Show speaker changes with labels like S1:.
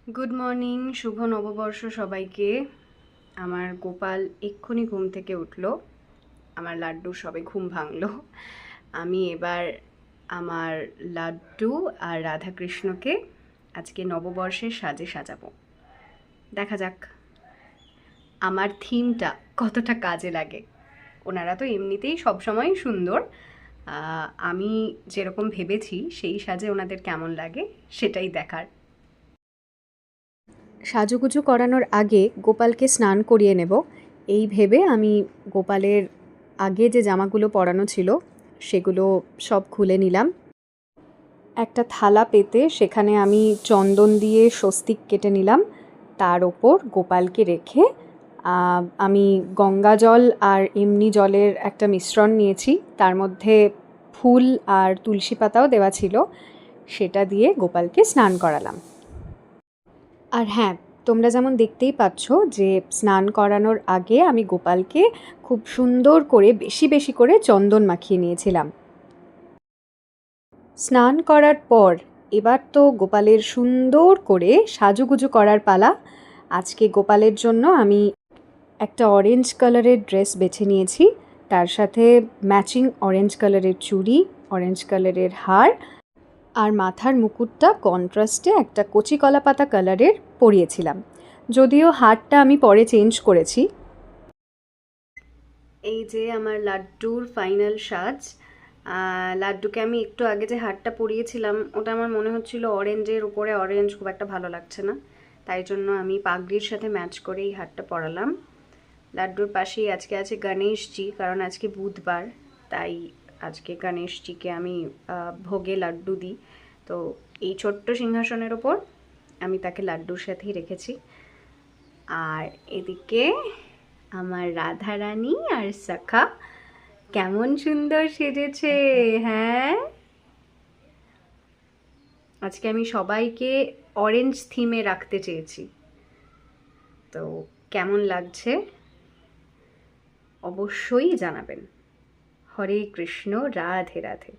S1: Good morning, শুভ নববর্ষ সবাইকে। আমার গোপাল এক্ষুনি ঘুম থেকে উঠলো, আমার লাড্ডু সবে ঘুম ভাঙলো। আমি এবার আমার লাড্ডু আর রাধাকৃষ্ণকে আজকে নববর্ষের সাজে সাজাবো। দেখা যাক আমার থিমটা কতটা কাজে লাগে। ওনারা তো এমনিতেই সবসময়ই সুন্দর, আমি যেরকম ভেবেছি সেই সাজে ওনাদের কেমন লাগে সেটাই দেখার। সাজুগুজু করানোর আগে গোপালকে স্নান করিয়ে নেব এই ভেবে আমি গোপালের আগে যে জামাগুলো পরানো ছিল সেগুলো সব খুলে নিলাম। একটা থালা পেতে সেখানে আমি চন্দন দিয়ে স্বস্তিক কেটে নিলাম। তার ওপর গোপালকে রেখে আমি গঙ্গা জল আর এমনি জলের একটা মিশ্রণ নিয়েছি, তার মধ্যে ফুল আর তুলসী পাতাও দেওয়া ছিল, সেটা দিয়ে গোপালকে স্নান করালাম। আর হ্যাঁ, তোমরা যেমন দেখতেই পাচ্ছ যে স্নান করানোর আগে আমি গোপালকে খুব সুন্দর করে বেশি বেশি করে চন্দন মাখিয়ে নিয়েছিলাম। স্নান করার পর এবার তো গোপালের সুন্দর করে সাজুগুজু করার পালা। আজকে গোপালের জন্য আমি একটা অরেঞ্জ কালারের ড্রেস বেছে নিয়েছি, তার সাথে ম্যাচিং অরেঞ্জ কালারের চুড়ি, অরেঞ্জ কালারের হার, আর মাথার মুকুটটা কন্ট্রাস্টে একটা কচি কলা পাতা কালারের পরিয়েছিলাম, যদিও হারটা আমি পরে চেঞ্জ করেছি। এই যে আমার লাড্ডুর ফাইনাল সাজ। লাড্ডুকে আমি একটু আগে যে হারটা পরিয়েছিলাম ওটা আমার মনে হচ্ছিল অরেঞ্জের উপরে অরেঞ্জ খুব একটা ভালো লাগছে না, তাই জন্য আমি পাগড়ির সাথে ম্যাচ করে এই হারটা পরালাম। লাড্ডুর পাশেই আজকে আছে গণেশজি, কারণ আজকে বুধবার, তাই আজকে গণেশজিকে আমি ভোগে লাড্ডু দিই। তো এই ছোট্ট সিংহাসনের ওপর আমি তাকে লাড্ডুর সাথেই রেখেছি। আর এদিকে আমার রাধারানী আর সখা কেমন সুন্দর সেজেছে। হ্যাঁ, আজকে আমি সবাইকে অরেঞ্জ থিমে রাখতে চেয়েছি, তো কেমন লাগছে অবশ্যই জানাবেন। হরে কৃষ্ণ, রাধে রাধে।